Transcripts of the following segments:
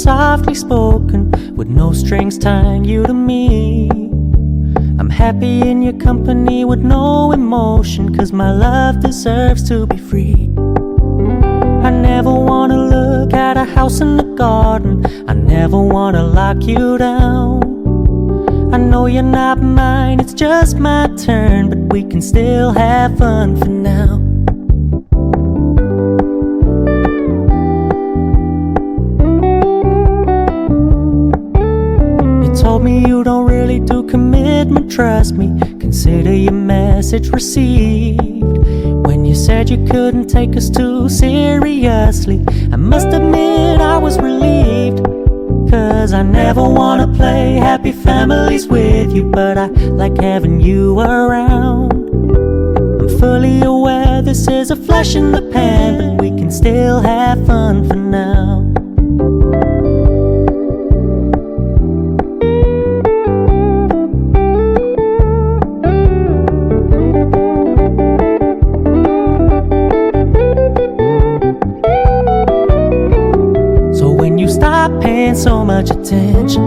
softly spoken, with no strings tying you to me. I'm happy in your company with no emotion, 'cause my love deserves to be free. I never wanna look at a house in the garden, I never wanna lock you down. I know you're not mine, it's just my turn, but we can still have fun for now. You told me you don't really do commitment, trust me, consider your message received. When you said you couldn't take us too seriously, I must admit I was relieved. 'Cause I never wanna play happy families with you, but I like having you around. I'm fully aware this is a flash in the pan, but we can still have fun for now. Stop paying so much attention,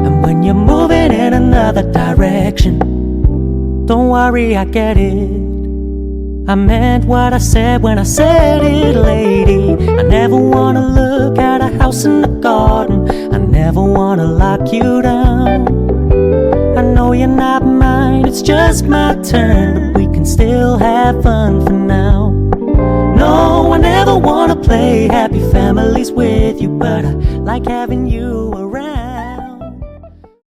and when you're moving in another direction, don't worry, I get it. I meant what I said when I said it, lady. I never wanna look at a house in the garden, I never wanna lock you down. I know you're not mine, it's just my turn, but we can still have fun for now. No, I never wanna play happy families with you, but I like having you around.